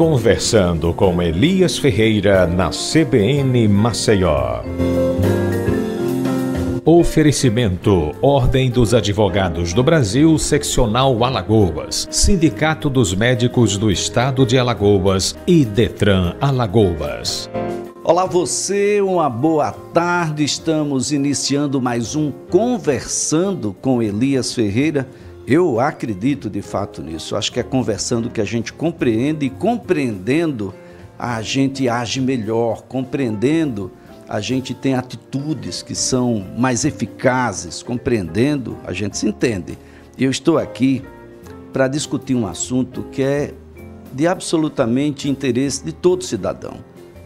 Conversando com Elias Ferreira na CBN Maceió. Oferecimento: Ordem dos Advogados do Brasil, Seccional Alagoas, Sindicato dos Médicos do Estado de Alagoas e Detran Alagoas. Olá você, uma boa tarde. Estamos iniciando mais um Conversando com Elias Ferreira. Eu acredito de fato nisso. Acho que é conversando que a gente compreende, e compreendendo a gente age melhor. Compreendendo, a gente tem atitudes que são mais eficazes. Compreendendo, a gente se entende. Eu estou aqui para discutir um assunto que é de absolutamente interesse de todo cidadão.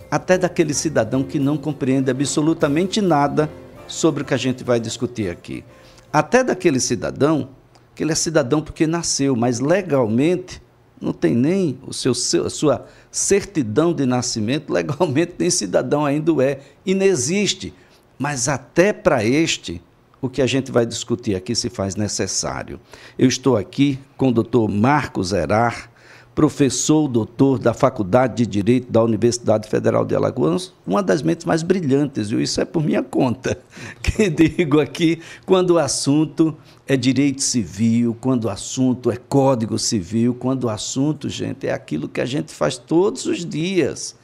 Até daquele cidadão que não compreende absolutamente nada sobre o que a gente vai discutir aqui. Até daquele cidadão, que ele é cidadão porque nasceu, mas legalmente não tem nem a sua certidão de nascimento, legalmente nem cidadão ainda é, e não existe. Mas até para este, o que a gente vai discutir aqui se faz necessário. Eu estou aqui com o doutor Marcos Herar, professor, doutor da Faculdade de Direito da Universidade Federal de Alagoas, uma das mentes mais brilhantes, viu? Isso é por minha conta, que digo aqui, quando o assunto é direito civil, quando o assunto é código civil, quando o assunto, gente, é aquilo que a gente faz todos os dias,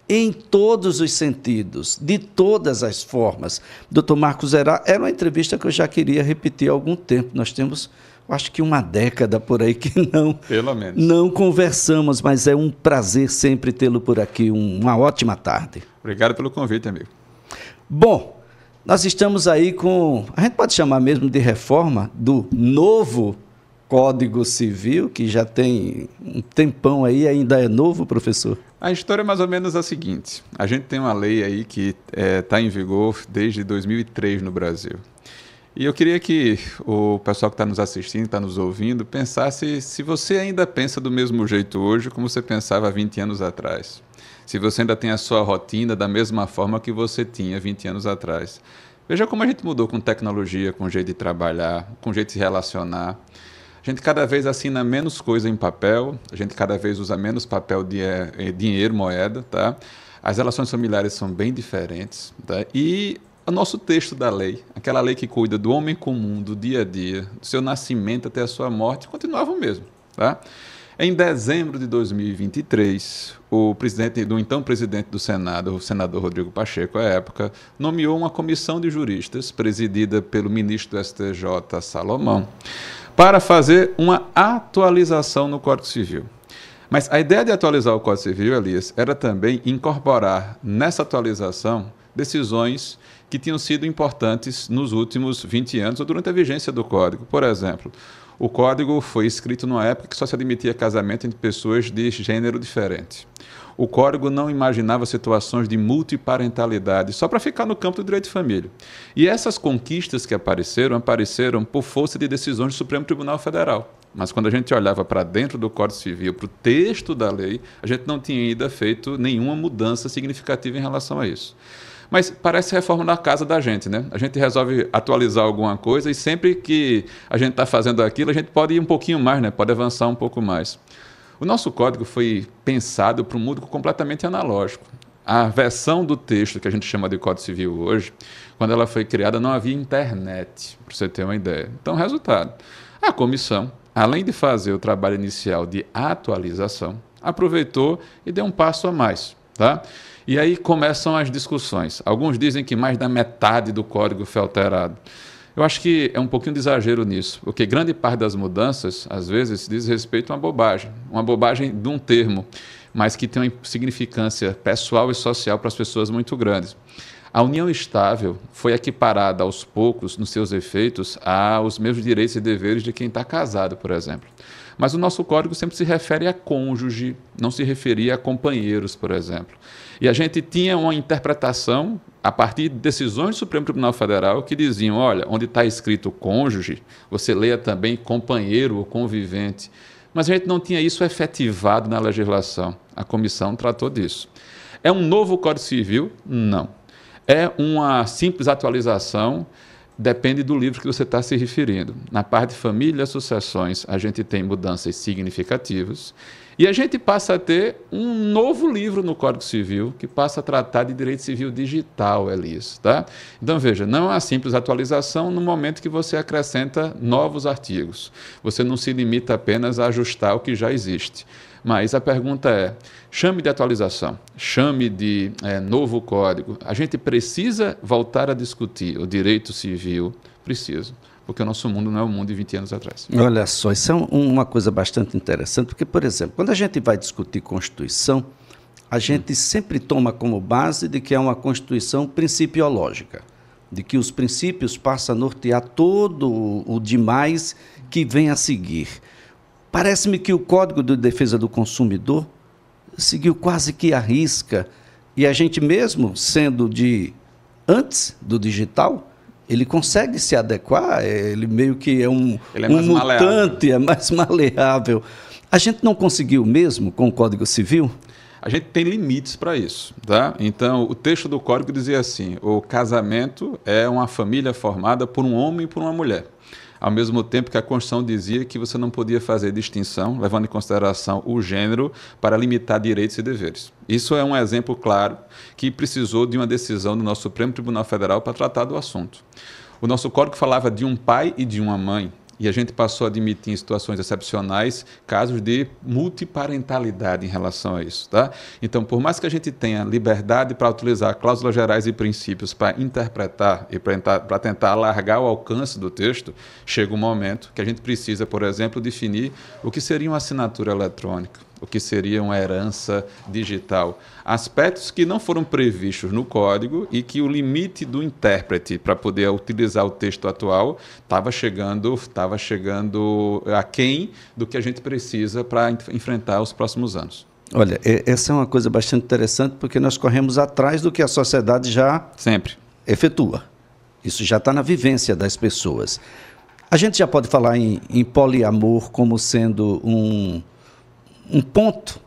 em todos os sentidos, de todas as formas. Doutor Marcos Herar, era uma entrevista que eu já queria repetir há algum tempo. Nós temos, acho que uma década por aí que não conversamos, mas é um prazer sempre tê-lo por aqui. Uma ótima tarde. Obrigado pelo convite, amigo. Bom, nós estamos aí com, a gente pode chamar mesmo de reforma do novo Código Civil, que já tem um tempão aí, ainda é novo, professor? A história é mais ou menos a seguinte: a gente tem uma lei aí que está em vigor desde 2003 no Brasil. E eu queria que o pessoal que está nos assistindo, está nos ouvindo, pensasse se você ainda pensa do mesmo jeito hoje como você pensava há 20 anos atrás. Se você ainda tem a sua rotina da mesma forma que você tinha 20 anos atrás. Veja como a gente mudou com tecnologia, com o jeito de trabalhar, com o jeito de se relacionar. A gente cada vez assina menos coisa em papel, a gente cada vez usa menos papel de dinheiro, moeda, tá? As relações familiares são bem diferentes, tá? E o nosso texto da lei, aquela lei que cuida do homem comum, do dia a dia, do seu nascimento até a sua morte, continuava o mesmo, tá? Em dezembro de 2023, o então presidente do Senado, o senador Rodrigo Pacheco, à época, nomeou uma comissão de juristas, presidida pelo ministro do STJ, Salomão, para fazer uma atualização no Código Civil. Mas a ideia de atualizar o Código Civil, Elias, era também incorporar nessa atualização decisões que tinham sido importantes nos últimos 20 anos ou durante a vigência do Código. Por exemplo, o Código foi escrito numa época que só se admitia casamento entre pessoas de gênero diferente. O Código não imaginava situações de multiparentalidade, só para ficar no campo do direito de família. E essas conquistas que apareceram por força de decisões do Supremo Tribunal Federal. Mas quando a gente olhava para dentro do Código Civil, para o texto da lei, a gente não tinha ainda feito nenhuma mudança significativa em relação a isso. Mas parece reforma na casa da gente, né? A gente resolve atualizar alguma coisa e sempre que a gente está fazendo aquilo, a gente pode ir um pouquinho mais, né? Pode avançar um pouco mais. O nosso código foi pensado para um mundo completamente analógico. A versão do texto que a gente chama de Código Civil hoje, quando ela foi criada, não havia internet, para você ter uma ideia. Então, resultado, a comissão, além de fazer o trabalho inicial de atualização, aproveitou e deu um passo a mais, tá? E aí começam as discussões. Alguns dizem que mais da metade do código foi alterado. Eu acho que é um pouquinho de exagero nisso, porque grande parte das mudanças, às vezes, diz respeito a uma bobagem de um termo, mas que tem uma significância pessoal e social para as pessoas muito grande. A união estável foi equiparada aos poucos, nos seus efeitos, aos mesmos direitos e deveres de quem está casado, por exemplo. Mas o nosso código sempre se refere a cônjuge, não se referia a companheiros, por exemplo. E a gente tinha uma interpretação a partir de decisões do Supremo Tribunal Federal que diziam, olha, onde está escrito cônjuge, você leia também companheiro ou convivente. Mas a gente não tinha isso efetivado na legislação. A comissão tratou disso. É um novo Código Civil? Não. É uma simples atualização, depende do livro que você está se referindo. Na parte de família e sucessões, a gente tem mudanças significativas. E a gente passa a ter um novo livro no Código Civil, que passa a tratar de direito civil digital, Elias. Tá? Então, veja, não é uma simples atualização no momento que você acrescenta novos artigos. Você não se limita apenas a ajustar o que já existe. Mas a pergunta é, chame de atualização, chame de novo código. A gente precisa voltar a discutir o direito civil? Precisa, porque o nosso mundo não é o mundo de 20 anos atrás. Olha só, isso é uma coisa bastante interessante, porque, por exemplo, quando a gente vai discutir Constituição, a gente sempre toma como base de que é uma Constituição principiológica, de que os princípios passam a nortear todo o demais que vem a seguir. Parece-me que o Código de Defesa do Consumidor seguiu quase que à risca, e a gente mesmo, sendo de antes do digital, ele consegue se adequar, ele meio que é um mutante, é mais maleável. A gente não conseguiu mesmo com o Código Civil? A gente tem limites para isso, tá? Então, o texto do Código dizia assim, o casamento é uma família formada por um homem e por uma mulher. Ao mesmo tempo que a Constituição dizia que você não podia fazer distinção, levando em consideração o gênero, para limitar direitos e deveres. Isso é um exemplo claro que precisou de uma decisão do nosso Supremo Tribunal Federal para tratar do assunto. O nosso código falava de um pai e de uma mãe, e a gente passou a admitir em situações excepcionais casos de multiparentalidade em relação a isso. Tá? Então, por mais que a gente tenha liberdade para utilizar cláusulas gerais e princípios para interpretar e para tentar alargar o alcance do texto, chega um momento que a gente precisa, por exemplo, definir o que seria uma assinatura eletrônica, o que seria uma herança digital. Aspectos que não foram previstos no código e que o limite do intérprete para poder utilizar o texto atual estava chegando aquém do que a gente precisa para enfrentar os próximos anos. Olha, essa é uma coisa bastante interessante, porque nós corremos atrás do que a sociedade já sempre efetua. Isso já está na vivência das pessoas. A gente já pode falar em poliamor como sendo um ponto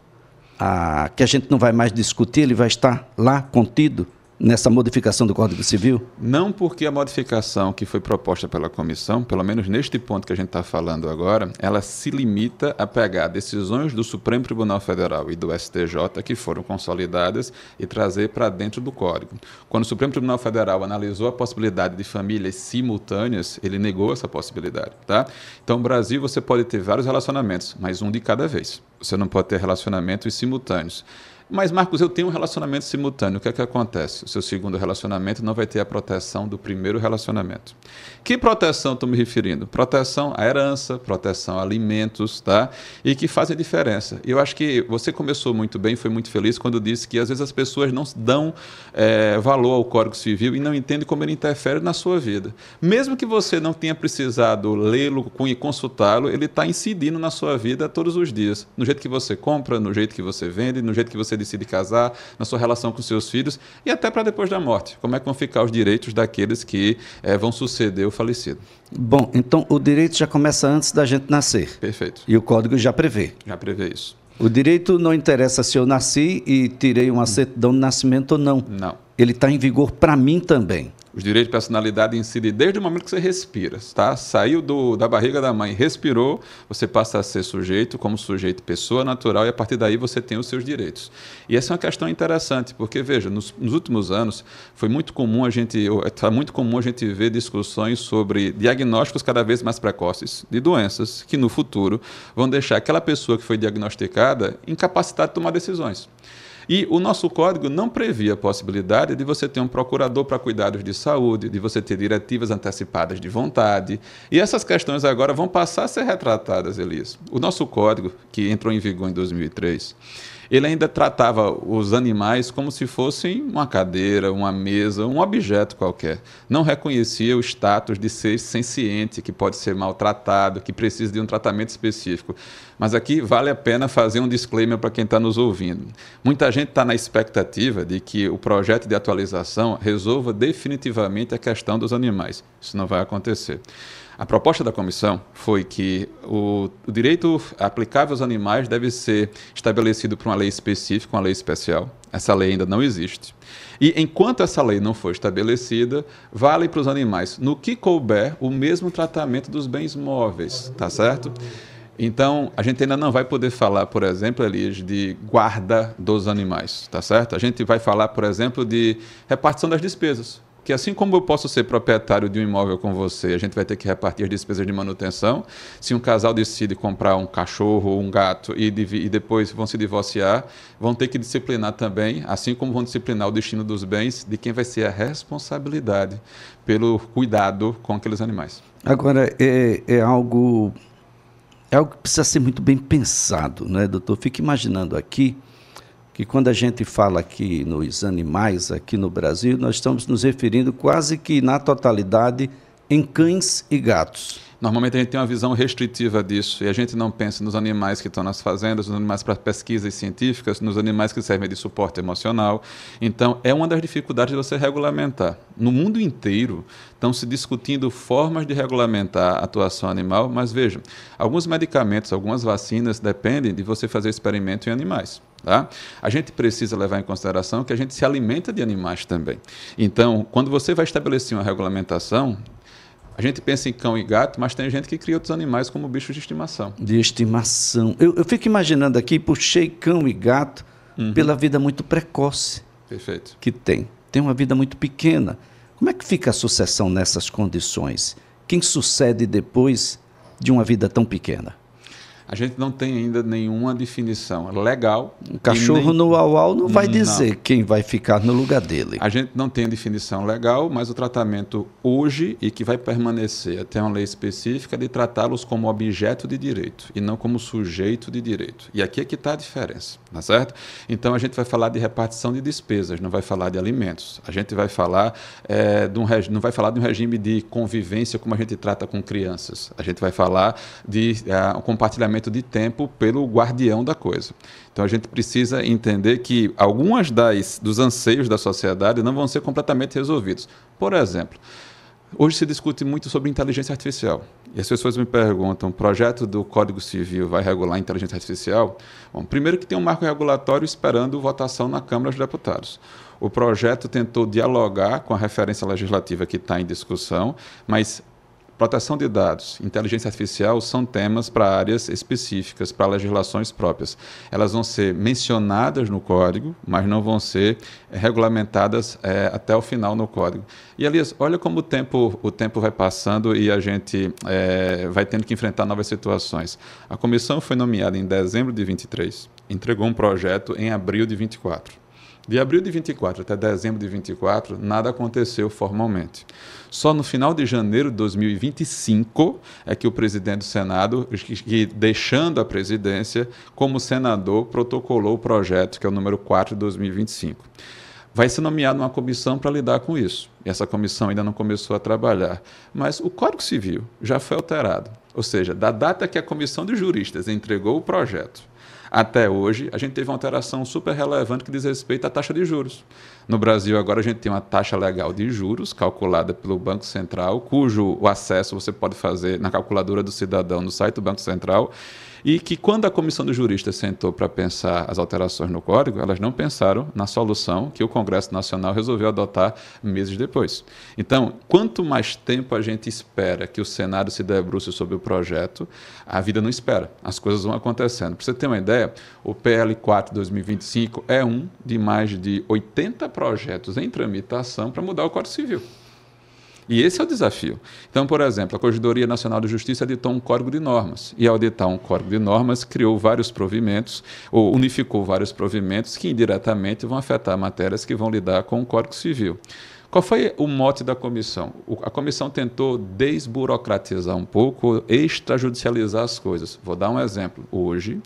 que a gente não vai mais discutir, ele vai estar lá contido nessa modificação do Código Civil? Não, porque a modificação que foi proposta pela comissão, pelo menos neste ponto que a gente está falando agora, ela se limita a pegar decisões do Supremo Tribunal Federal e do STJ que foram consolidadas e trazer para dentro do Código. Quando o Supremo Tribunal Federal analisou a possibilidade de famílias simultâneas, ele negou essa possibilidade. Tá? Então, no Brasil, você pode ter vários relacionamentos, mas um de cada vez. Você não pode ter relacionamentos simultâneos. Mas, Marcos, eu tenho um relacionamento simultâneo. O que é que acontece? O seu segundo relacionamento não vai ter a proteção do primeiro relacionamento. Que proteção estou me referindo? Proteção à herança, proteção a alimentos, tá? E que fazem diferença. E eu acho que você começou muito bem, foi muito feliz quando disse que às vezes as pessoas não dão valor ao Código Civil e não entendem como ele interfere na sua vida. Mesmo que você não tenha precisado lê-lo e consultá-lo, ele está incidindo na sua vida todos os dias. No jeito que você compra, no jeito que você vende, no jeito que você decide casar, na sua relação com seus filhos e até para depois da morte. Como é que vão ficar os direitos daqueles que vão suceder o falecido? Bom, então o direito já começa antes da gente nascer. Perfeito. E o Código já prevê. Já prevê isso. O direito não interessa se eu nasci e tirei uma certidão de nascimento ou não. Não. Ele está em vigor para mim também. Os direitos de personalidade incidem desde o momento que você respira, tá? Saiu da barriga da mãe, respirou, você passa a ser sujeito, como sujeito pessoa natural, e a partir daí você tem os seus direitos. E essa é uma questão interessante, porque, veja, nos últimos anos está muito comum a gente ver discussões sobre diagnósticos cada vez mais precoces de doenças que, no futuro, vão deixar aquela pessoa que foi diagnosticada incapacitada de tomar decisões. E o nosso código não previa a possibilidade de você ter um procurador para cuidados de saúde, de você ter diretivas antecipadas de vontade. E essas questões agora vão passar a ser retratadas, Elias. O nosso código, que entrou em vigor em 2003, ele ainda tratava os animais como se fossem uma cadeira, uma mesa, um objeto qualquer. Não reconhecia o status de ser senciente, que pode ser maltratado, que precisa de um tratamento específico. Mas aqui vale a pena fazer um disclaimer para quem está nos ouvindo. Muita gente está na expectativa de que o projeto de atualização resolva definitivamente a questão dos animais. Isso não vai acontecer. A proposta da comissão foi que o direito aplicável aos animais deve ser estabelecido por uma lei específica, uma lei especial. Essa lei ainda não existe. E enquanto essa lei não for estabelecida, vale para os animais, no que couber, o mesmo tratamento dos bens móveis, tá certo? Então, a gente ainda não vai poder falar, por exemplo, Elias, de guarda dos animais, tá certo? A gente vai falar, por exemplo, de repartição das despesas. Que assim como eu posso ser proprietário de um imóvel com você, a gente vai ter que repartir as despesas de manutenção. Se um casal decide comprar um cachorro ou um gato e depois vão se divorciar, vão ter que disciplinar também, assim como vão disciplinar o destino dos bens, de quem vai ser a responsabilidade pelo cuidado com aqueles animais. Agora, é algo que precisa ser muito bem pensado, né, doutor? Fico imaginando aqui que quando a gente fala aqui nos animais, aqui no Brasil, nós estamos nos referindo quase que na totalidade em cães e gatos. Normalmente a gente tem uma visão restritiva disso e a gente não pensa nos animais que estão nas fazendas, nos animais para pesquisas científicas, nos animais que servem de suporte emocional. Então, é uma das dificuldades de você regulamentar. No mundo inteiro, estão se discutindo formas de regulamentar a atuação animal, mas vejam, alguns medicamentos, algumas vacinas dependem de você fazer experimento em animais. Tá? A gente precisa levar em consideração que a gente se alimenta de animais também. Então, quando você vai estabelecer uma regulamentação, a gente pensa em cão e gato, mas tem gente que cria outros animais como bichos de estimação. De estimação. Eu fico imaginando aqui, puxei cão e gato pela vida muito precoce. Perfeito. Que tem. Tem uma vida muito pequena. Como é que fica a sucessão nessas condições? Quem sucede depois de uma vida tão pequena? A gente não tem ainda nenhuma definição legal. O cachorro no uau-uau não vai dizer quem vai ficar no lugar dele. A gente não tem definição legal, mas o tratamento hoje, e que vai permanecer até uma lei específica, é de tratá-los como objeto de direito e não como sujeito de direito. E aqui é que está a diferença, tá certo? Então a gente vai falar de repartição de despesas, não vai falar de alimentos. A gente vai falar não vai falar de um regime de convivência como a gente trata com crianças. A gente vai falar de compartilhamento de tempo pelo guardião da coisa. Então a gente precisa entender que algumas dos anseios da sociedade não vão ser completamente resolvidos. Por exemplo, hoje se discute muito sobre inteligência artificial. E as pessoas me perguntam, o projeto do Código Civil vai regular a inteligência artificial? Bom, primeiro que tem um marco regulatório esperando votação na Câmara dos Deputados. O projeto tentou dialogar com a referência legislativa que está em discussão, mas proteção de dados, inteligência artificial são temas para áreas específicas, para legislações próprias. Elas vão ser mencionadas no código, mas não vão ser regulamentadas até o final no código. E, aliás, olha como o tempo vai passando e a gente vai tendo que enfrentar novas situações. A comissão foi nomeada em dezembro de 23, entregou um projeto em abril de 24. De abril de 24 até dezembro de 24, nada aconteceu formalmente. Só no final de janeiro de 2025 é que o presidente do Senado, deixando a presidência, como senador, protocolou o projeto, que é o número 4 de 2025. Vai ser nomeada uma comissão para lidar com isso. E essa comissão ainda não começou a trabalhar. Mas o Código Civil já foi alterado. Ou seja, da data que a comissão de juristas entregou o projeto até hoje, a gente teve uma alteração super relevante que diz respeito à taxa de juros. No Brasil, agora a gente tem uma taxa legal de juros calculada pelo Banco Central, cujo o acesso você pode fazer na calculadora do cidadão no site do Banco Central, e que quando a comissão dos juristas sentou para pensar as alterações no código, elas não pensaram na solução que o Congresso Nacional resolveu adotar meses depois. Então, quanto mais tempo a gente espera que o Senado se debruce sobre o projeto, a vida não espera, as coisas vão acontecendo. Para você ter uma ideia, o PL 4 2025 é um de mais de 80 projetos em tramitação para mudar o Código Civil. E esse é o desafio. Então, por exemplo, a Corregedoria Nacional de Justiça editou um código de normas. E, ao editar um código de normas, criou vários provimentos, ou unificou vários provimentos que, indiretamente, vão afetar matérias que vão lidar com o Código Civil. Qual foi o mote da comissão? A comissão tentou desburocratizar um pouco, extrajudicializar as coisas. Vou dar um exemplo. Hoje,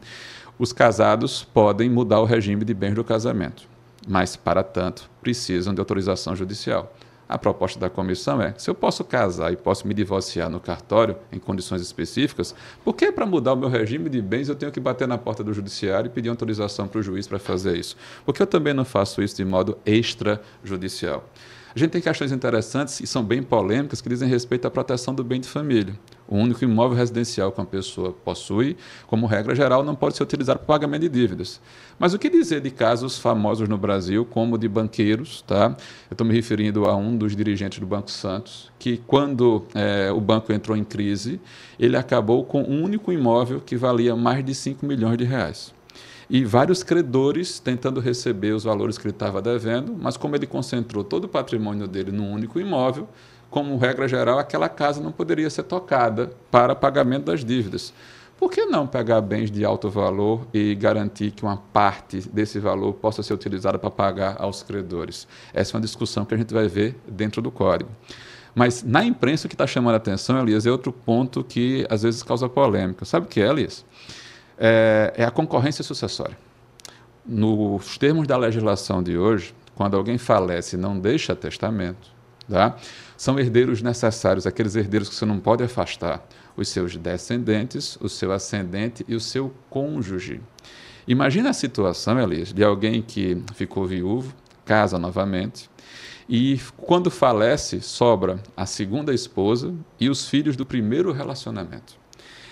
os casados podem mudar o regime de bens do casamento, mas, para tanto, precisam de autorização judicial. A proposta da comissão é, se eu posso casar e posso me divorciar no cartório em condições específicas, por que para mudar o meu regime de bens eu tenho que bater na porta do judiciário e pedir autorização para o juiz para fazer isso? Porque eu também não faço isso de modo extrajudicial. A A gente tem questões interessantes e são bem polêmicas que dizem respeito à proteção do bem de família. O único imóvel residencial que uma pessoa possui, como regra geral, não pode ser utilizado para pagamento de dívidas. Mas o que dizer de casos famosos no Brasil, como de banqueiros, tá? Eu estou me referindo a um dos dirigentes do Banco Santos, que quando o banco entrou em crise, ele acabou com um único imóvel que valia mais de 5 milhões de reais. E vários credores tentando receber os valores que ele estava devendo, mas como ele concentrou todo o patrimônio dele num único imóvel, como regra geral, aquela casa não poderia ser tocada para pagamento das dívidas. Por que não pegar bens de alto valor e garantir que uma parte desse valor possa ser utilizada para pagar aos credores? Essa é uma discussão que a gente vai ver dentro do código. Mas na imprensa o que está chamando a atenção, Elias, é outro ponto que às vezes causa polêmica. Sabe o que é, Elias? É a concorrência sucessória. Nos termos da legislação de hoje, quando alguém falece e não deixa testamento, tá? São herdeiros necessários, aqueles herdeiros que você não pode afastar, os seus descendentes, o seu ascendente e o seu cônjuge. Imagina a situação, Elias, de alguém que ficou viúvo, casa novamente, e quando falece, sobra a segunda esposa e os filhos do primeiro relacionamento.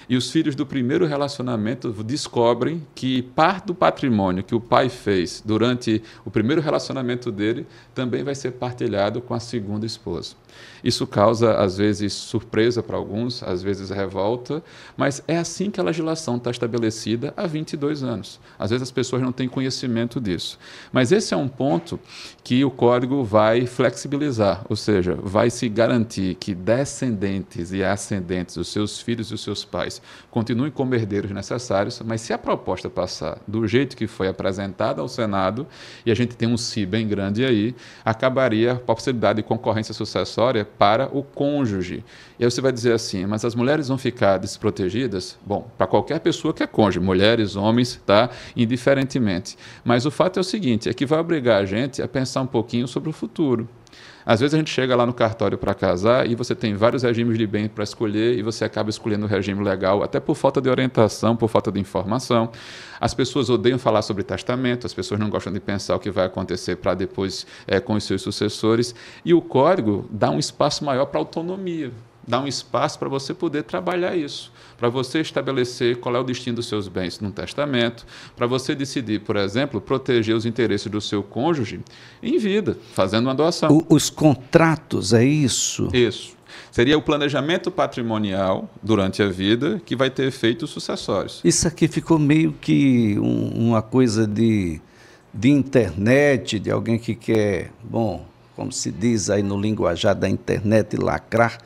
E os filhos do primeiro relacionamento descobrem que parte do patrimônio que o pai fez durante o primeiro relacionamento dele também vai ser partilhado com a segunda esposa. Isso causa, às vezes, surpresa para alguns, às vezes revolta, mas é assim que a legislação está estabelecida há 22 anos. Às vezes as pessoas não têm conhecimento disso. Mas esse é um ponto que o Código vai flexibilizar, ou seja, vai se garantir que descendentes e ascendentes, os seus filhos e os seus pais, continuem como herdeiros necessários, mas se a proposta passar do jeito que foi apresentada ao Senado, e a gente tem um si bem grande aí, acabaria a possibilidade de concorrência sucessória para o cônjuge. E aí você vai dizer assim, mas as mulheres vão ficar desprotegidas? Bom, para qualquer pessoa que é cônjuge, mulheres, homens, tá? Indiferentemente. Mas o fato é o seguinte, é que vai obrigar a gente a pensar um pouquinho sobre o futuro. Às vezes a gente chega lá no cartório para casar e você tem vários regimes de bem para escolher e você acaba escolhendo o regime legal, até por falta de orientação, por falta de informação. As pessoas odeiam falar sobre testamento, as pessoas não gostam de pensar o que vai acontecer para depois com os seus sucessores. E o Código dá um espaço maior para autonomia, dá um espaço para você poder trabalhar isso, para você estabelecer qual é o destino dos seus bens num testamento, para você decidir, por exemplo, proteger os interesses do seu cônjuge em vida, fazendo uma doação. Os contratos, é isso? Isso. Seria o planejamento patrimonial durante a vida que vai ter efeitos sucessórios. Isso aqui ficou meio que uma coisa de internet, de alguém que quer, bom, como se diz aí no linguajar da internet, lacrar.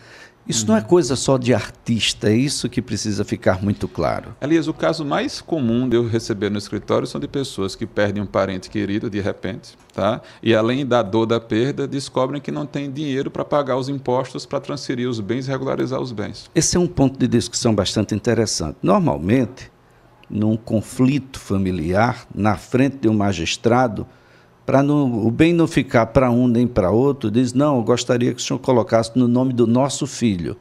Isso não é coisa só de artista, é isso que precisa ficar muito claro. Elias, o caso mais comum de eu receber no escritório são de pessoas que perdem um parente querido de repente, tá? E além da dor da perda, descobrem que não tem dinheiro para pagar os impostos para transferir os bens e regularizar os bens. Esse é um ponto de discussão bastante interessante. Normalmente, num conflito familiar, na frente de um magistrado, para o bem não ficar para um nem para outro, diz, não, eu gostaria que o senhor colocasse no nome do nosso filho.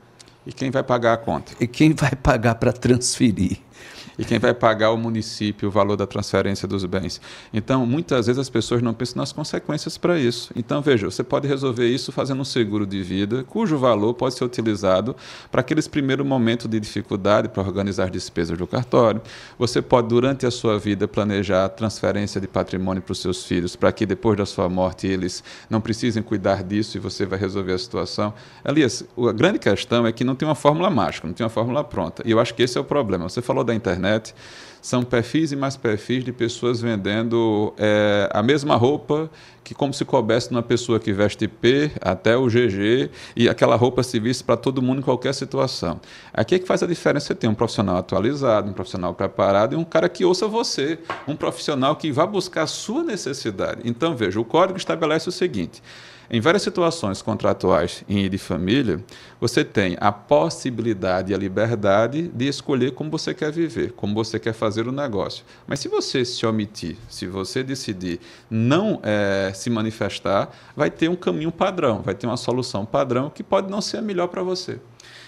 E quem vai pagar a conta? E quem vai pagar para transferir? E quem vai pagar o município o valor da transferência dos bens. Então, muitas vezes as pessoas não pensam nas consequências para isso. Então, veja, você pode resolver isso fazendo um seguro de vida, cujo valor pode ser utilizado para aqueles primeiros momentos de dificuldade para organizar as despesas do cartório. Você pode, durante a sua vida, planejar a transferência de patrimônio para os seus filhos, para que depois da sua morte eles não precisem cuidar disso e você vai resolver a situação. Elias, a grande questão é que não tem uma fórmula mágica, não tem uma fórmula pronta. E eu acho que esse é o problema. Você falou da internet, são perfis e mais perfis de pessoas vendendo a mesma roupa que como se coubesse numa pessoa que veste P até o GG e aquela roupa se viste para todo mundo em qualquer situação. Aqui é que faz a diferença você ter um profissional atualizado, um profissional preparado e um cara que ouça você, um profissional que vá buscar a sua necessidade. Então, veja, o Código estabelece o seguinte: em várias situações contratuais e de família, você tem a possibilidade e a liberdade de escolher como você quer viver, como você quer fazer o negócio. Mas se você se omitir, se você decidir não se manifestar, vai ter um caminho padrão, vai ter uma solução padrão que pode não ser a melhor para você.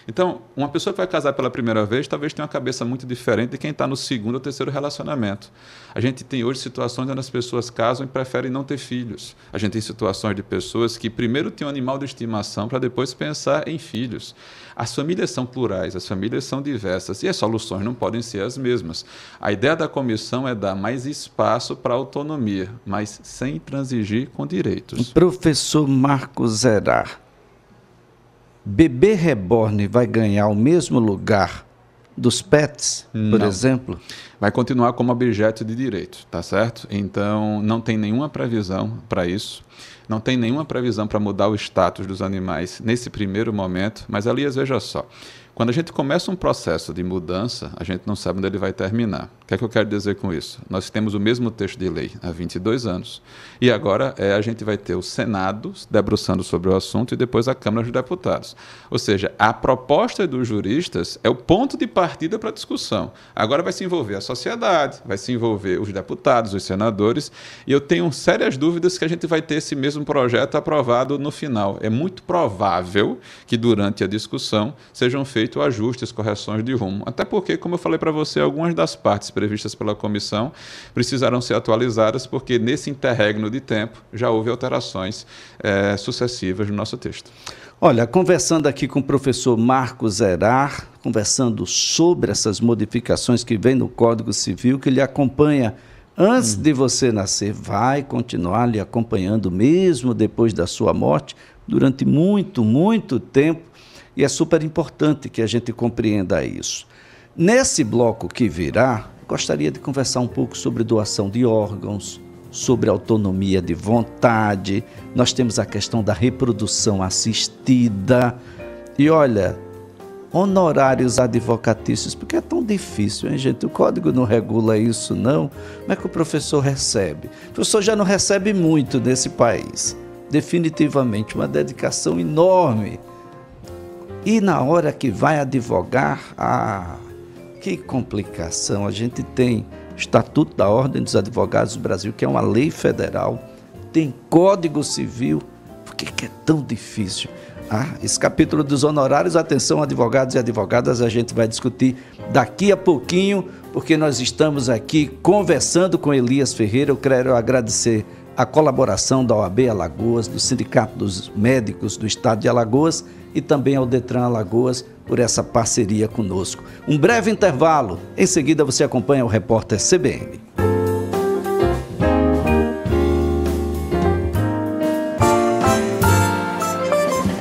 Então, uma pessoa que vai casar pela primeira vez talvez tenha uma cabeça muito diferente de quem está no segundo ou terceiro relacionamento. A gente tem hoje situações onde as pessoas casam e preferem não ter filhos. A gente tem situações de pessoas que primeiro têm um animal de estimação para depois pensar em filhos. As famílias são plurais, as famílias são diversas e as soluções não podem ser as mesmas. A ideia da comissão é dar mais espaço para a autonomia, mas sem transigir com direitos. Professor Marcos Zerar, bebê reborn vai ganhar o mesmo lugar dos pets, por exemplo? Vai continuar como objeto de direito, tá certo? Então, não tem nenhuma previsão para isso. Não tem nenhuma previsão para mudar o status dos animais nesse primeiro momento, mas, Elias, veja só. Quando a gente começa um processo de mudança, a gente não sabe onde ele vai terminar. O que é que eu quero dizer com isso? Nós temos o mesmo texto de lei há 22 anos. E agora a gente vai ter o Senado debruçando sobre o assunto e depois a Câmara dos Deputados. Ou seja, a proposta dos juristas é o ponto de partida para a discussão. Agora vai se envolver a sociedade, vai se envolver os deputados, os senadores, e eu tenho sérias dúvidas que a gente vai ter esse mesmo projeto aprovado no final. É muito provável que durante a discussão sejam feitos ajustes, correções de rumo. Até porque, como eu falei para você, algumas das partes previstas pela comissão precisarão ser atualizadas, porque nesse interregno de tempo já houve alterações sucessivas no nosso texto. Olha, conversando aqui com o professor Marcos Zerar, conversando sobre essas modificações que vem no Código Civil, que lhe acompanha antes de você nascer, vai continuar lhe acompanhando mesmo depois da sua morte, durante muito, muito tempo. E é super importante que a gente compreenda isso. Nesse bloco que virá, gostaria de conversar um pouco sobre doação de órgãos, sobre autonomia de vontade. Nós temos a questão da reprodução assistida. E olha, honorários advocatícios, porque é tão difícil, hein, gente? O código não regula isso, não. Como é que o professor recebe? O professor já não recebe muito nesse país. Definitivamente, uma dedicação enorme. E na hora que vai advogar, que complicação. A gente tem o Estatuto da Ordem dos Advogados do Brasil, que é uma lei federal, tem Código Civil. Por que é tão difícil? Esse capítulo dos honorários, atenção, advogados e advogadas, a gente vai discutir daqui a pouquinho, porque nós estamos aqui conversando com Elias Ferreira. Eu quero agradecer a colaboração da OAB Alagoas, do Sindicato dos Médicos do Estado de Alagoas e também ao Detran Alagoas por essa parceria conosco. Um breve intervalo, em seguida você acompanha o repórter CBN.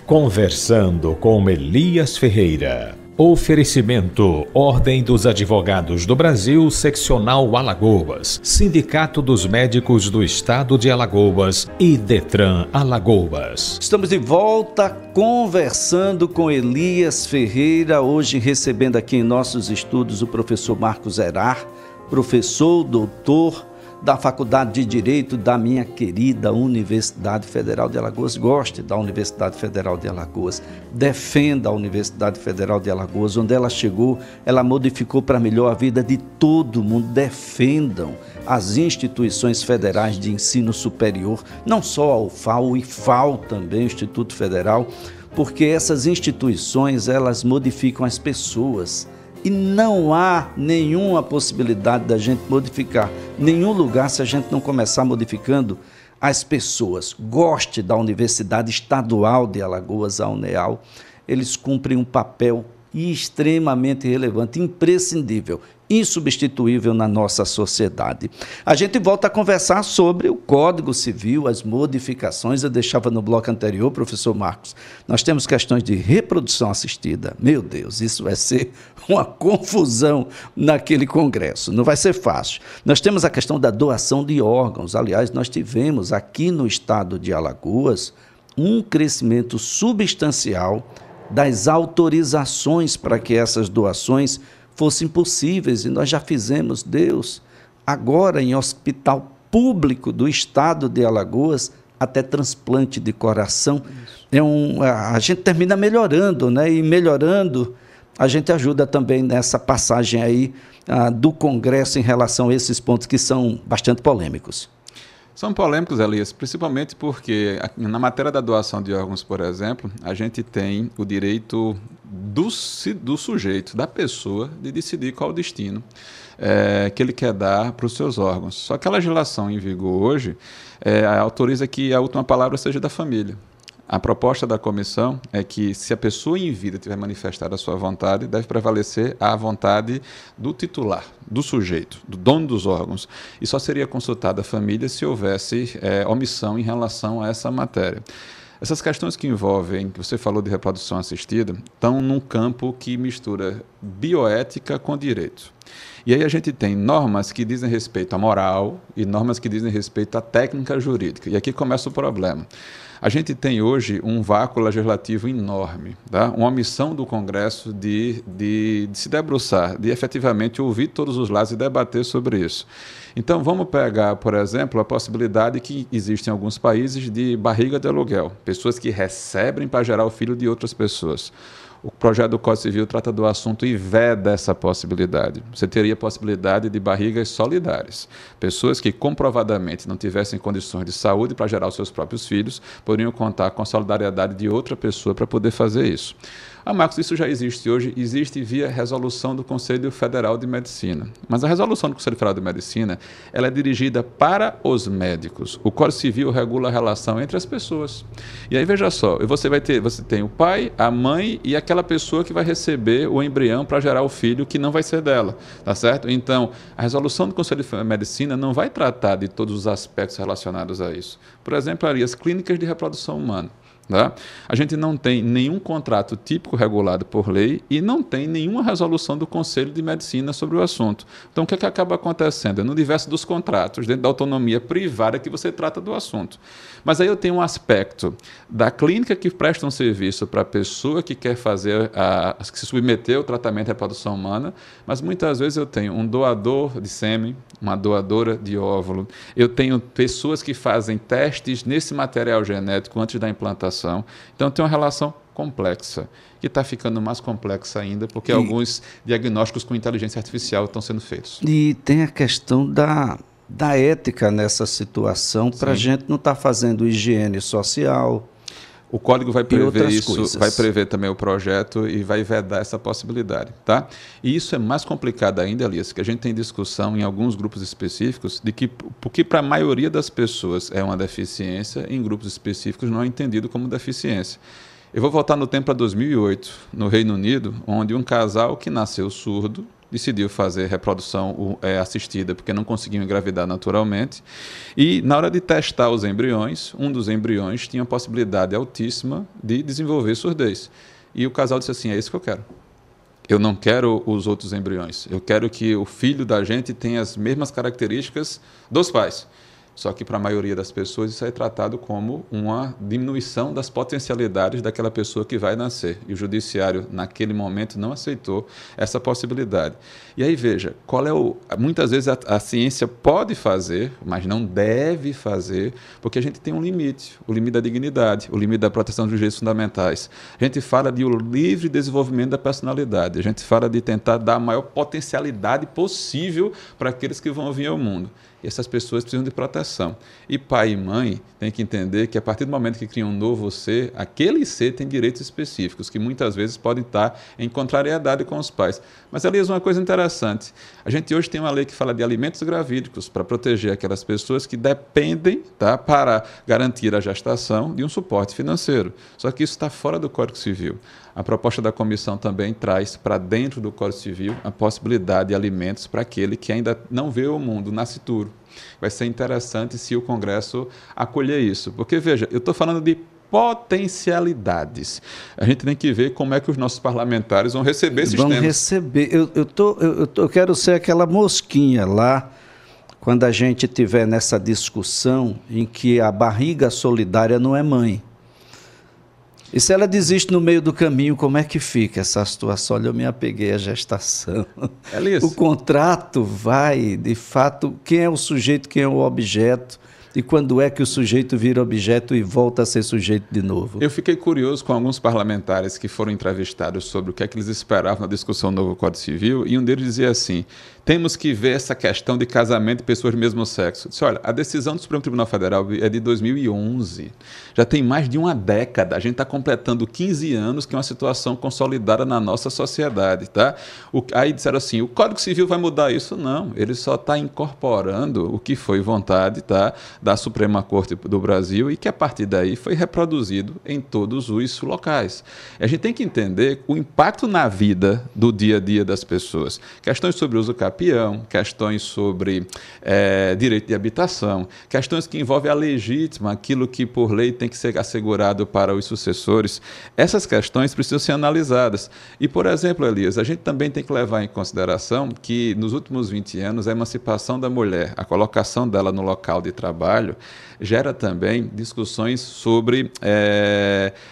Conversando com Elias Ferreira. Oferecimento: Ordem dos Advogados do Brasil, Seccional Alagoas, Sindicato dos Médicos do Estado de Alagoas e Detran Alagoas. Estamos de volta conversando com Elias Ferreira, hoje recebendo aqui em nossos estudos o professor Marcos Zerar, professor, doutor da Faculdade de Direito da minha querida Universidade Federal de Alagoas. Goste da Universidade Federal de Alagoas, defenda a Universidade Federal de Alagoas. Onde ela chegou, ela modificou para melhor a vida de todo mundo. Defendam as instituições federais de ensino superior, não só a UFAL, o IFAL também, o Instituto Federal, porque essas instituições, elas modificam as pessoas. E não há nenhuma possibilidade da gente modificar nenhum lugar se a gente não começar modificando as pessoas. Goste da Universidade Estadual de Alagoas, a UNEAL. Eles cumprem um papel extremamente relevante, imprescindível, insubstituível na nossa sociedade. A gente volta a conversar sobre o Código Civil, as modificações. Eu deixava no bloco anterior, professor Marcos, nós temos questões de reprodução assistida. Meu Deus, isso vai ser uma confusão naquele congresso, não vai ser fácil. Nós temos a questão da doação de órgãos. Aliás, nós tivemos aqui no estado de Alagoas um crescimento substancial das autorizações para que essas doações fossem possíveis, e nós já fizemos, Deus, agora em hospital público do estado de Alagoas, até transplante de coração. A gente termina melhorando, né? E melhorando, a gente ajuda também nessa passagem aí do Congresso em relação a esses pontos que são bastante polêmicos. São polêmicos, Elias, principalmente porque na matéria da doação de órgãos, por exemplo, a gente tem o direito do sujeito, da pessoa, de decidir qual o destino que ele quer dar para os seus órgãos. Só que a legislação em vigor hoje autoriza que a última palavra seja da família. A proposta da comissão é que, se a pessoa em vida tiver manifestado a sua vontade, deve prevalecer a vontade do titular, do sujeito, do dono dos órgãos. E só seria consultada a família se houvesse omissão em relação a essa matéria. Essas questões que envolvem, que você falou de reprodução assistida, estão num campo que mistura bioética com direito. E aí a gente tem normas que dizem respeito à moral e normas que dizem respeito à técnica jurídica. E aqui começa o problema. A gente tem hoje um vácuo legislativo enorme, tá? Uma omissão do Congresso de se debruçar, de efetivamente ouvir todos os lados e debater sobre isso. Então, vamos pegar, por exemplo, a possibilidade que existe em alguns países de barriga de aluguel, pessoas que recebem para gerar o filho de outras pessoas. O projeto do Código Civil trata do assunto e veda essa possibilidade. Você teria a possibilidade de barrigas solidárias. Pessoas que comprovadamente não tivessem condições de saúde para gerar os seus próprios filhos, poderiam contar com a solidariedade de outra pessoa para poder fazer isso. Marcos, isso já existe hoje, existe via resolução do Conselho Federal de Medicina. Mas a resolução do Conselho Federal de Medicina, ela é dirigida para os médicos. O Código Civil regula a relação entre as pessoas. E aí, veja só, você tem o pai, a mãe e aquela pessoa que vai receber o embrião para gerar o filho que não vai ser dela, tá certo? Então, a resolução do Conselho de Medicina não vai tratar de todos os aspectos relacionados a isso. Por exemplo, ali, as clínicas de reprodução humana. Tá? A gente não tem nenhum contrato típico regulado por lei e não tem nenhuma resolução do Conselho de Medicina sobre o assunto. Então, o que acaba acontecendo? É no universo dos contratos, dentro da autonomia privada, que você trata do assunto. Mas aí eu tenho um aspecto da clínica que presta um serviço para a pessoa que quer fazer, que se submeter ao tratamento de reprodução humana, mas muitas vezes eu tenho um doador de sêmen, uma doadora de óvulo, eu tenho pessoas que fazem testes nesse material genético antes da implantação. Então, tem uma relação complexa, que está ficando mais complexa ainda, porque alguns diagnósticos com inteligência artificial estão sendo feitos. E tem a questão da ética nessa situação, para a gente não estar fazendo higiene social. O código vai prever isso, coisas. Vai prever também o projeto e vai vedar essa possibilidade, tá? E isso é mais complicado ainda, Elias, que a gente tem discussão em alguns grupos específicos de que, porque para a maioria das pessoas é uma deficiência, em grupos específicos não é entendido como deficiência. Eu vou voltar no tempo para 2008, no Reino Unido, onde um casal que nasceu surdo decidiu fazer reprodução assistida porque não conseguiam engravidar naturalmente. E, na hora de testar os embriões, um dos embriões tinha a possibilidade altíssima de desenvolver surdez. E o casal disse assim, é isso que eu quero. Eu não quero os outros embriões. Eu quero que o filho da gente tenha as mesmas características dos pais. Só que para a maioria das pessoas isso é tratado como uma diminuição das potencialidades daquela pessoa que vai nascer. E o judiciário, naquele momento, não aceitou essa possibilidade. E aí, veja, muitas vezes a ciência pode fazer, mas não deve fazer, porque a gente tem um limite, o limite da dignidade, o limite da proteção dos direitos fundamentais. A gente fala de o livre desenvolvimento da personalidade, a gente fala de tentar dar a maior potencialidade possível para aqueles que vão vir ao mundo. E essas pessoas precisam de proteção. E pai e mãe têm que entender que, a partir do momento que criam um novo ser, aquele ser tem direitos específicos, que muitas vezes podem estar em contrariedade com os pais. Mas, Elias, uma coisa interessante. A gente hoje tem uma lei que fala de alimentos gravídicos para proteger aquelas pessoas que dependem, tá, para garantir a gestação, de um suporte financeiro. Só que isso está fora do Código Civil. A proposta da comissão também traz para dentro do Código Civil a possibilidade de alimentos para aquele que ainda não vê o mundo nascituro. Vai ser interessante se o Congresso acolher isso. Porque, veja, eu estou falando de potencialidades. A gente tem que ver como é que os nossos parlamentares vão receber esses temas. Vão receber. Eu quero ser aquela mosquinha lá, quando a gente estiver nessa discussão em que a barriga solidária não é mãe. E se ela desiste no meio do caminho, como é que fica essa situação? Olha, eu me apeguei à gestação. O contrato vai, de fato, quem é o sujeito, quem é o objeto, e quando é que o sujeito vira objeto e volta a ser sujeito de novo? Eu fiquei curioso com alguns parlamentares que foram entrevistados sobre o que é que eles esperavam na discussão do novo Código Civil, e um deles dizia assim, temos que ver essa questão de casamento de pessoas do mesmo sexo. Disse, olha, a decisão do Supremo Tribunal Federal é de 2011. Já tem mais de uma década. A gente está completando 15 anos, que é uma situação consolidada na nossa sociedade. Tá? Aí disseram assim, o Código Civil vai mudar isso? Não, ele só está incorporando o que foi vontade, tá, da Suprema Corte do Brasil e que a partir daí foi reproduzido em todos os locais. A gente tem que entender o impacto na vida do dia a dia das pessoas. Questões sobre uso capião, questões sobre direito de habitação, questões que envolvem a legítima, aquilo que por lei tem que ser assegurado para os sucessores. Essas questões precisam ser analisadas. E, por exemplo, Elias, a gente também tem que levar em consideração que nos últimos 20 anos a emancipação da mulher, a colocação dela no local de trabalho, gera também discussões sobre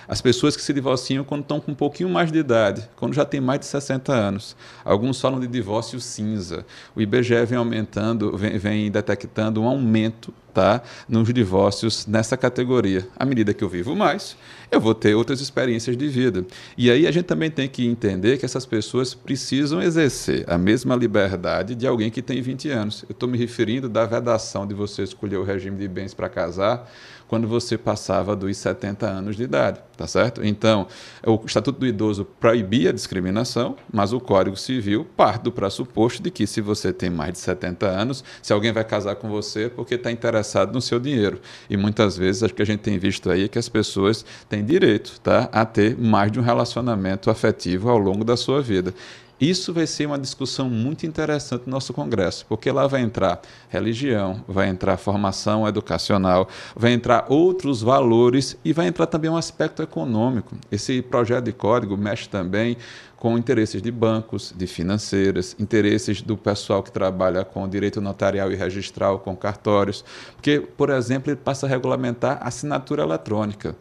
as pessoas que se divorciam quando estão com um pouquinho mais de idade, quando já tem mais de 60 anos. Alguns falam de divórcio cinza. O IBGE vem aumentando, vem detectando um aumento, tá, nos divórcios nessa categoria. À medida que eu vivo mais, eu vou ter outras experiências de vida. E aí a gente também tem que entender que essas pessoas precisam exercer a mesma liberdade de alguém que tem 20 anos. Eu estou me referindo da vedação de você escolher o regime de bens para casar quando você passava dos 70 anos de idade, tá certo? Então, o Estatuto do Idoso proibia a discriminação, mas o Código Civil parte do pressuposto de que se você tem mais de 70 anos, se alguém vai casar com você é porque está interessado no seu dinheiro. E muitas vezes, acho que a gente tem visto aí que as pessoas têm direito, tá, a ter mais de um relacionamento afetivo ao longo da sua vida. Isso vai ser uma discussão muito interessante no nosso Congresso, porque lá vai entrar religião, vai entrar formação educacional, vai entrar outros valores e vai entrar também um aspecto econômico. Esse projeto de código mexe também com interesses de bancos, de financeiras, interesses do pessoal que trabalha com direito notarial e registral, com cartórios, porque, por exemplo, ele passa a regulamentar a assinatura eletrônica.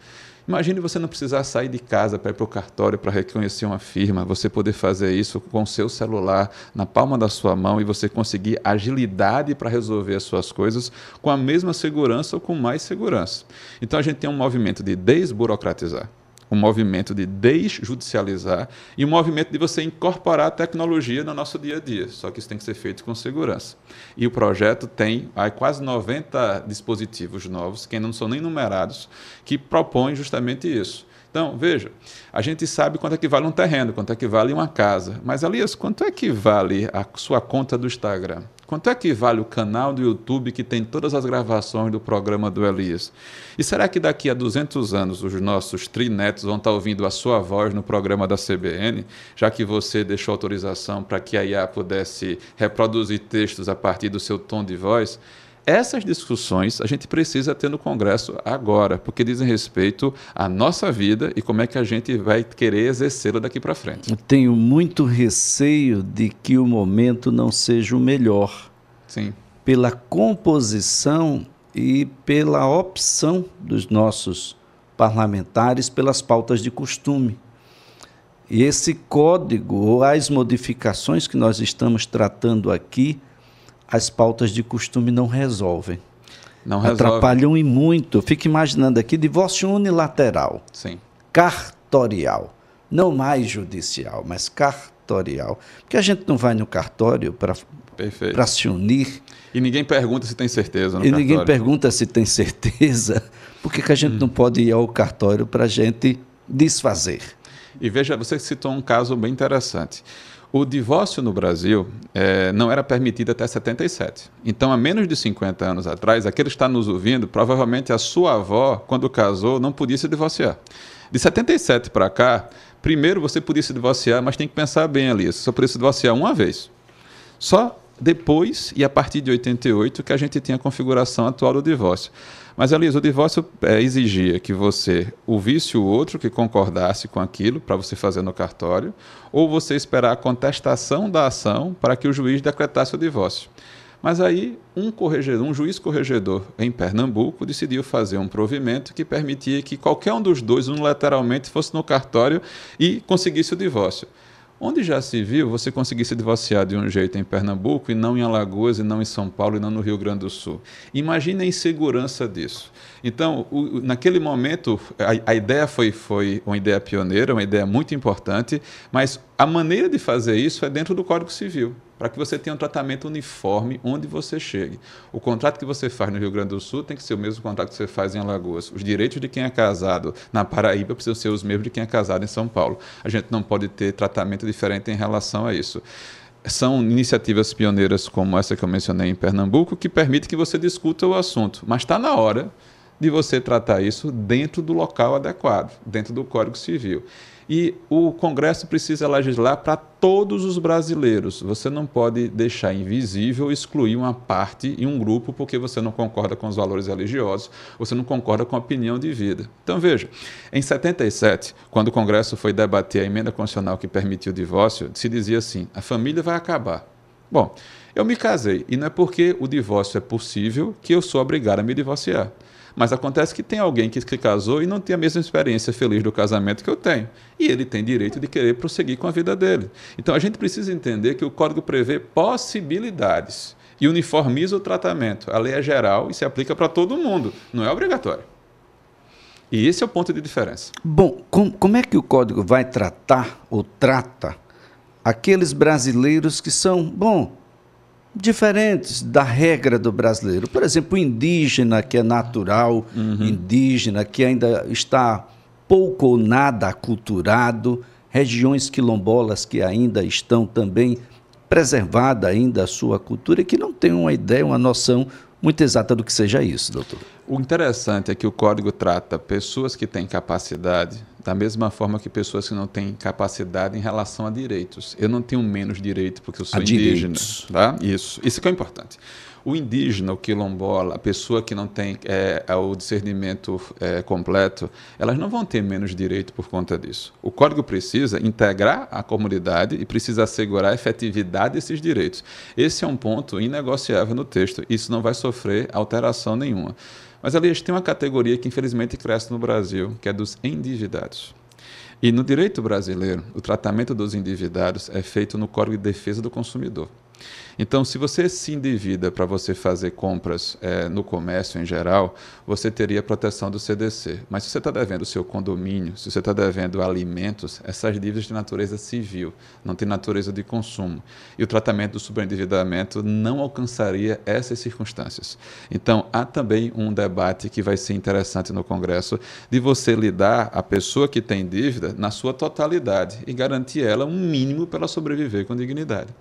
Imagine você não precisar sair de casa para ir para o cartório para reconhecer uma firma, você poder fazer isso com o seu celular na palma da sua mão e você conseguir agilidade para resolver as suas coisas com a mesma segurança ou com mais segurança. Então a gente tem um movimento de desburocratizar, um movimento de desjudicializar e um movimento de você incorporar a tecnologia no nosso dia a dia. Só que isso tem que ser feito com segurança. E o projeto tem quase 90 dispositivos novos, que não são nem numerados, que propõem justamente isso. Então, veja, a gente sabe quanto é que vale um terreno, quanto é que vale uma casa. Mas, Elias, quanto é que vale a sua conta do Instagram? Quanto é que vale o canal do YouTube que tem todas as gravações do programa do Elias? E será que daqui a 200 anos os nossos trinetos vão estar ouvindo a sua voz no programa da CBN, já que você deixou autorização para que a IA pudesse reproduzir textos a partir do seu tom de voz? Essas discussões a gente precisa ter no Congresso agora, porque dizem respeito à nossa vida e como é que a gente vai querer exercê-la daqui para frente. Eu tenho muito receio de que o momento não seja o melhor. Sim. Pela composição e pela opção dos nossos parlamentares pelas pautas de costume. E esse código, ou as modificações que nós estamos tratando aqui, as pautas de costume não resolvem. Não resolve. Atrapalham e muito. Eu fico imaginando aqui divórcio unilateral. Sim. Cartorial. Não mais judicial, mas cartorial. Porque a gente não vai no cartório para se unir. E ninguém pergunta se tem certeza no cartório. E ninguém pergunta se tem certeza. Por que a gente não pode ir ao cartório para a gente desfazer? E veja, você citou um caso bem interessante. O divórcio no Brasil não era permitido até 77. Então, há menos de 50 anos atrás, aquele que está nos ouvindo, provavelmente a sua avó, quando casou, não podia se divorciar. De 77 para cá, primeiro você podia se divorciar, mas tem que pensar bem ali, você só podia se divorciar uma vez. Só depois, e a partir de 88, que a gente tinha a configuração atual do divórcio. Mas, Elias, o divórcio exigia que você ouvisse o outro, que concordasse com aquilo para você fazer no cartório, ou você esperar a contestação da ação para que o juiz decretasse o divórcio. Mas aí um juiz corregedor em Pernambuco decidiu fazer um provimento que permitia que qualquer um dos dois unilateralmente fosse no cartório e conseguisse o divórcio. Onde já se viu você conseguir se divorciar de um jeito em Pernambuco e não em Alagoas, e não em São Paulo, e não no Rio Grande do Sul? Imagine a insegurança disso. Então, naquele momento, a ideia foi uma ideia pioneira, uma ideia muito importante, mas a maneira de fazer isso é dentro do Código Civil, para que você tenha um tratamento uniforme onde você chegue. O contrato que você faz no Rio Grande do Sul tem que ser o mesmo contrato que você faz em Alagoas. Os direitos de quem é casado na Paraíba precisam ser os mesmos de quem é casado em São Paulo. A gente não pode ter tratamento diferente em relação a isso. São iniciativas pioneiras como essa que eu mencionei em Pernambuco que permite que você discuta o assunto, mas está na hora de você tratar isso dentro do local adequado, dentro do Código Civil. E o Congresso precisa legislar para todos os brasileiros. Você não pode deixar invisível, excluir uma parte e um grupo porque você não concorda com os valores religiosos, você não concorda com a opinião de vida. Então, veja, em 77, quando o Congresso foi debater a emenda constitucional que permitiu o divórcio, se dizia assim, a família vai acabar. Bom, eu me casei e não é porque o divórcio é possível que eu sou obrigado a me divorciar. Mas acontece que tem alguém que se casou e não tem a mesma experiência feliz do casamento que eu tenho. E ele tem direito de querer prosseguir com a vida dele. Então a gente precisa entender que o Código prevê possibilidades e uniformiza o tratamento. A lei é geral e se aplica para todo mundo, não é obrigatório. E esse é o ponto de diferença. Bom, como é que o Código vai tratar ou trata aqueles brasileiros que são, diferentes da regra do brasileiro? Por exemplo, o indígena, que é natural, indígena, que ainda está pouco ou nada aculturado, regiões quilombolas que ainda estão também preservada ainda a sua cultura e que não tem uma ideia, uma noção muito exata do que seja isso, doutor. O interessante é que o Código trata pessoas que têm capacidade da mesma forma que pessoas que não têm capacidade em relação a direitos. Eu não tenho menos direito porque eu sou indígena. Tá? Isso que é importante. O indígena, o quilombola, a pessoa que não tem o discernimento completo, elas não vão ter menos direito por conta disso. O Código precisa integrar a comunidade e precisa assegurar a efetividade desses direitos. Esse é um ponto inegociável no texto. Isso não vai sofrer alteração nenhuma. Mas, aliás, tem uma categoria que, infelizmente, cresce no Brasil, que é dos endividados. E no direito brasileiro, o tratamento dos endividados é feito no Código de Defesa do Consumidor. Então, se você se endivida para você fazer compras no comércio em geral, você teria proteção do CDC. Mas se você está devendo o seu condomínio, se você está devendo alimentos, essas dívidas de natureza civil, não tem natureza de consumo. E o tratamento do sobreendividamento não alcançaria essas circunstâncias. Então, há também um debate que vai ser interessante no Congresso de você lidar a pessoa que tem dívida na sua totalidade e garantir ela um mínimo para ela sobreviver com dignidade.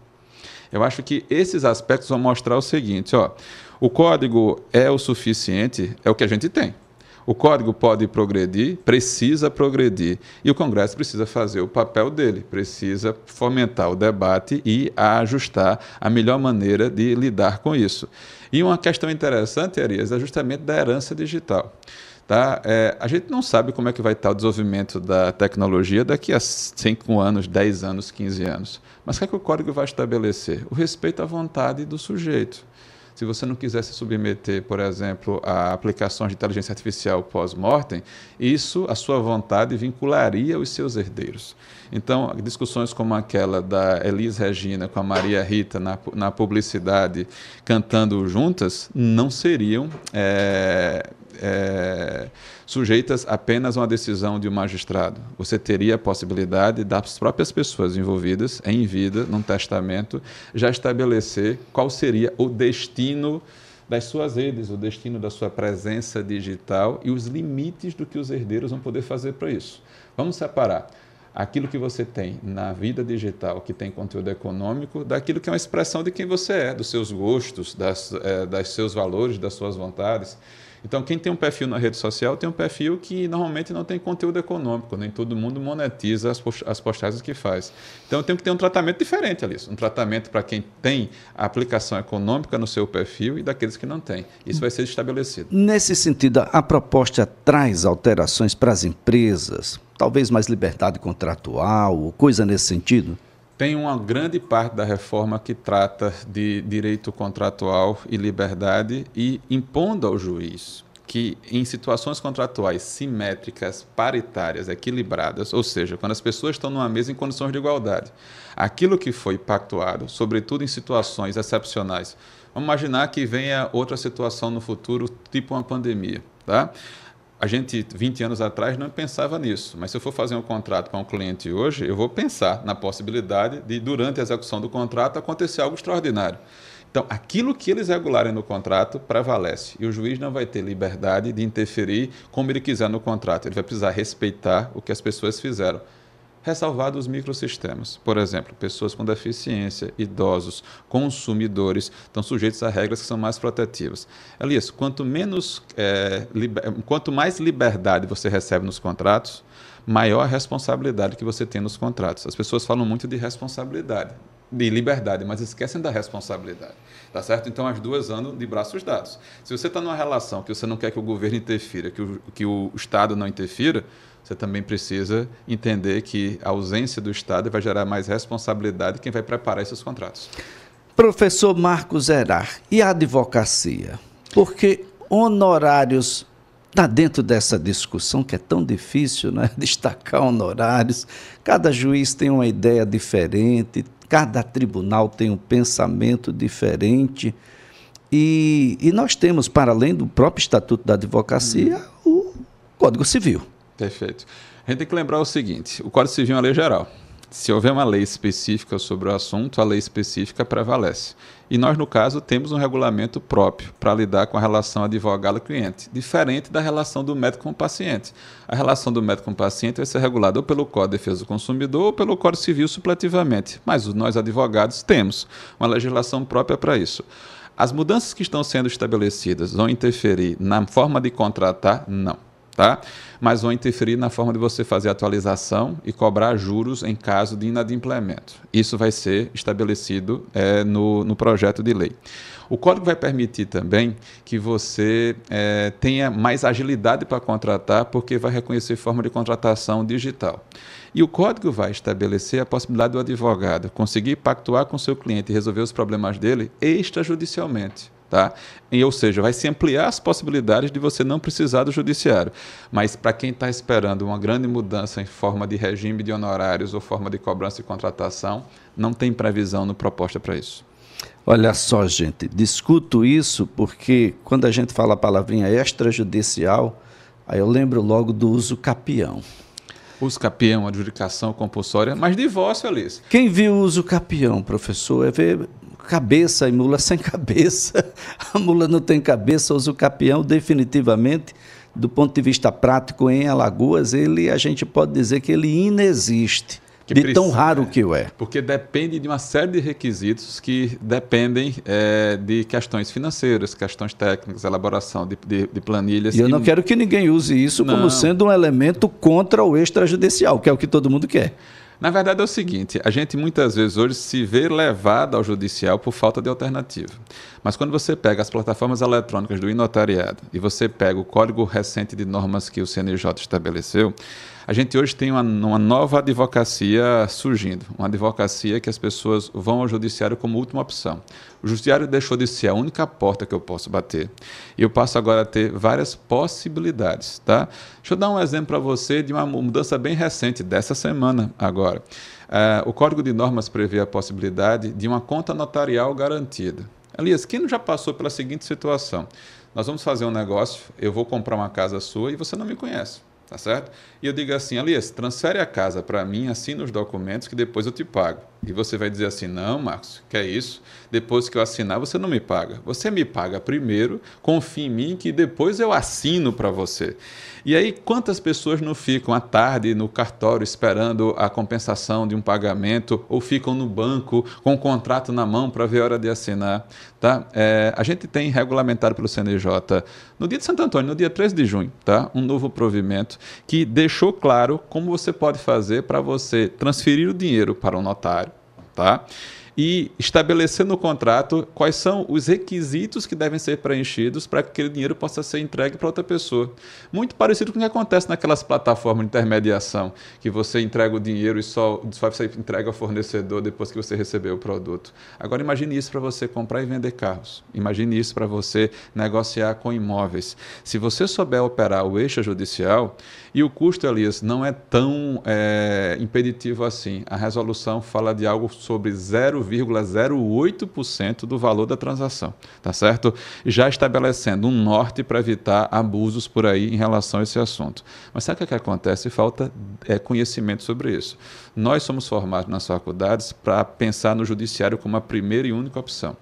Eu acho que esses aspectos vão mostrar o seguinte, o Código é o suficiente, é o que a gente tem. O Código pode progredir, precisa progredir, e o Congresso precisa fazer o papel dele, precisa fomentar o debate e ajustar a melhor maneira de lidar com isso. E uma questão interessante, Arias, é justamente da herança digital. Tá? A gente não sabe como é que vai estar o desenvolvimento da tecnologia daqui a 5 anos, 10 anos, 15 anos. Mas o que é que o Código vai estabelecer? O respeito à vontade do sujeito. Se você não quiser se submeter, por exemplo, a aplicações de inteligência artificial pós-mortem, isso, a sua vontade, vincularia os seus herdeiros. Então, discussões como aquela da Elis Regina com a Maria Rita na publicidade, cantando juntas, não seriam sujeitas apenas a uma decisão de um magistrado. Você teria a possibilidade das próprias pessoas envolvidas, em vida, num testamento, já estabelecer qual seria o destino das suas redes, o destino da sua presença digital e os limites do que os herdeiros vão poder fazer para isso. Vamos separar aquilo que você tem na vida digital, que tem conteúdo econômico, daquilo que é uma expressão de quem você é, dos seus gostos, dos seus valores, das suas vontades. Então, quem tem um perfil na rede social tem um perfil que normalmente não tem conteúdo econômico, nem todo mundo monetiza as postagens que faz. Então, eu tenho que ter um tratamento diferente, Alice. Um tratamento para quem tem a aplicação econômica no seu perfil e daqueles que não têm. Isso vai ser estabelecido. Nesse sentido, a proposta traz alterações para as empresas, talvez mais liberdade contratual, ou coisa nesse sentido? Tem uma grande parte da reforma que trata de direito contratual e liberdade e impondo ao juiz que em situações contratuais simétricas, paritárias, equilibradas, ou seja, quando as pessoas estão numa mesa em condições de igualdade, aquilo que foi pactuado, sobretudo em situações excepcionais, vamos imaginar que venha outra situação no futuro, tipo uma pandemia, tá? A gente, 20 anos atrás, não pensava nisso. Mas se eu for fazer um contrato com um cliente hoje, eu vou pensar na possibilidade de, durante a execução do contrato, acontecer algo extraordinário. Então, aquilo que eles regularem no contrato prevalece. E o juiz não vai ter liberdade de interferir como ele quiser no contrato. Ele vai precisar respeitar o que as pessoas fizeram. Ressalvados os microsistemas. Por exemplo, pessoas com deficiência, idosos, consumidores, estão sujeitos a regras que são mais protetivas. Elias, quanto mais liberdade você recebe nos contratos, maior a responsabilidade que você tem nos contratos. As pessoas falam muito de responsabilidade, de liberdade, mas esquecem da responsabilidade. Tá certo? Então, as duas andam de braços dados. Se você está numa relação que você não quer que o governo interfira, que o Estado não interfira, você também precisa entender que a ausência do Estado vai gerar mais responsabilidade quem vai preparar esses contratos. Professor Marcos Herar, e a advocacia? Porque honorários, está dentro dessa discussão que é tão difícil, né? Destacar honorários, cada juiz tem uma ideia diferente, cada tribunal tem um pensamento diferente, e nós temos, para além do próprio Estatuto da Advocacia, o Código Civil. Perfeito. A gente tem que lembrar o seguinte, o Código Civil é uma lei geral. Se houver uma lei específica sobre o assunto, a lei específica prevalece. E nós, no caso, temos um regulamento próprio para lidar com a relação advogado-cliente, diferente da relação do médico com o paciente. A relação do médico com o paciente vai ser regulada ou pelo Código de Defesa do Consumidor ou pelo Código Civil supletivamente. Mas nós, advogados, temos uma legislação própria para isso. As mudanças que estão sendo estabelecidas vão interferir na forma de contratar? Não. Tá? Mas vão interferir na forma de você fazer atualização e cobrar juros em caso de inadimplemento. Isso vai ser estabelecido no projeto de lei. O código vai permitir também que você tenha mais agilidade para contratar, porque vai reconhecer forma de contratação digital. E o código vai estabelecer a possibilidade do advogado conseguir pactuar com o seu cliente e resolver os problemas dele extrajudicialmente. Tá? Ou seja, vai se ampliar as possibilidades de você não precisar do judiciário. Mas para quem está esperando uma grande mudança em forma de regime de honorários ou forma de cobrança e contratação, não tem previsão no proposta para isso. Olha só, gente, discuto isso porque quando a gente fala a palavrinha extrajudicial, aí eu lembro logo do uso capião. Uso capião, adjudicação compulsória, mas divórcio, Alice. Quem viu o uso capião, professor, é ver cabeça e mula sem cabeça. A mula não tem cabeça, usa o capião definitivamente, do ponto de vista prático em Alagoas, a gente pode dizer que ele inexiste, de tão raro que o é. Porque depende de uma série de requisitos que dependem de questões financeiras, questões técnicas, elaboração de planilhas. E eu não quero que ninguém use isso como sendo um elemento contra o extrajudicial, que é o que todo mundo quer. Na verdade é o seguinte, a gente muitas vezes hoje se vê levado ao judicial por falta de alternativa. Mas quando você pega as plataformas eletrônicas do e-notariado e você pega o código recente de normas que o CNJ estabeleceu, a gente hoje tem uma nova advocacia surgindo, uma advocacia que as pessoas vão ao judiciário como última opção. O judiciário deixou de ser a única porta que eu posso bater e eu passo agora a ter várias possibilidades. Tá? Deixa eu dar um exemplo para você de uma mudança bem recente, dessa semana agora. O Código de Normas prevê a possibilidade de uma conta notarial garantida. Elias, quem não já passou pela seguinte situação? Nós vamos fazer um negócio, eu vou comprar uma casa sua e você não me conhece. Tá certo? E eu digo assim, Elias, transfere a casa para mim, assina os documentos que depois eu te pago. E você vai dizer assim, não, Marcos, que é isso? Depois que eu assinar, você não me paga. Você me paga primeiro, confia em mim, que depois eu assino para você. E aí, quantas pessoas não ficam à tarde no cartório esperando a compensação de um pagamento ou ficam no banco com o contrato na mão para ver a hora de assinar? Tá? A gente tem regulamentado pelo CNJ, no dia de Santo Antônio, no dia 13 de junho, tá? Um novo provimento que deixou claro como você pode fazer para você transferir o dinheiro para um notário, tá? E estabelecer no contrato quais são os requisitos que devem ser preenchidos para que aquele dinheiro possa ser entregue para outra pessoa. Muito parecido com o que acontece naquelas plataformas de intermediação, que você entrega o dinheiro e só você entrega ao fornecedor depois que você recebeu o produto. Agora imagine isso para você comprar e vender carros. Imagine isso para você negociar com imóveis. Se você souber operar o extrajudicial, e o custo, Elias, não é tão impeditivo assim. A resolução fala de algo sobre 0,5%. 0,08% do valor da transação, tá certo? Já estabelecendo um norte para evitar abusos por aí em relação a esse assunto. Mas sabe o que acontece? Falta conhecimento sobre isso. Nós somos formados nas faculdades para pensar no judiciário como a primeira e única opção.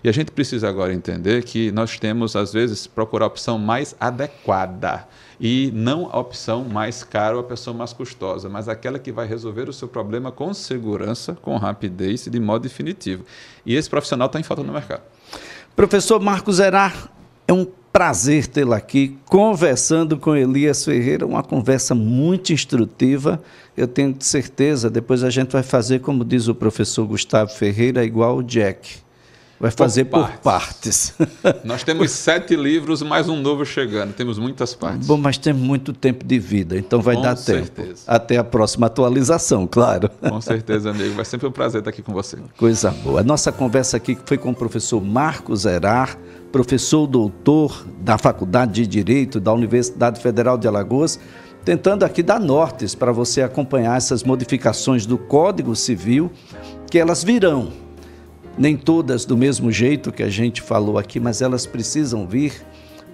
E a gente precisa agora entender que nós temos, às vezes, procurar a opção mais adequada e não a opção mais cara ou a pessoa mais custosa, mas aquela que vai resolver o seu problema com segurança, com rapidez e de modo definitivo. E esse profissional está em falta no mercado. Professor Marcos Zerá, é um prazer tê-lo aqui, conversando com Elias Ferreira, uma conversa muito instrutiva. Eu tenho certeza, depois a gente vai fazer, como diz o professor Gustavo Ferreira, igual o Jack. Vai fazer por partes. Nós temos 7 livros, mais um novo chegando. Temos muitas partes. Bom, mas temos muito tempo de vida, então vai dar tempo. Com certeza. Até a próxima atualização, claro. Com certeza, amigo. Vai sempre um prazer estar aqui com você. Coisa boa. A nossa conversa aqui foi com o professor Marcos Zerá, professor doutor da Faculdade de Direito da Universidade Federal de Alagoas, tentando aqui dar nortes para você acompanhar essas modificações do Código Civil, que elas virão. Nem todas do mesmo jeito que a gente falou aqui, mas elas precisam vir,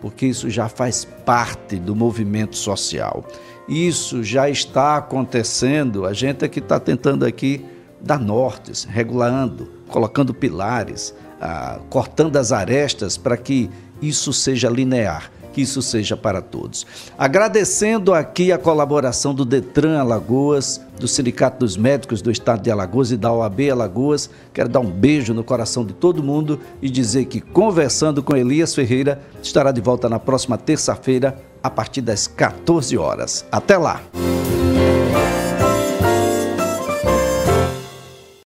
porque isso já faz parte do movimento social. Isso já está acontecendo, a gente é que está tentando aqui dar nortes, regulando, colocando pilares, cortando as arestas para que isso seja linear, que isso seja para todos. Agradecendo aqui a colaboração do Detran Alagoas, do Sindicato dos Médicos do Estado de Alagoas e da OAB Alagoas. Quero dar um beijo no coração de todo mundo e dizer que Conversando com Elias Ferreira estará de volta na próxima terça-feira, a partir das 14 horas. Até lá!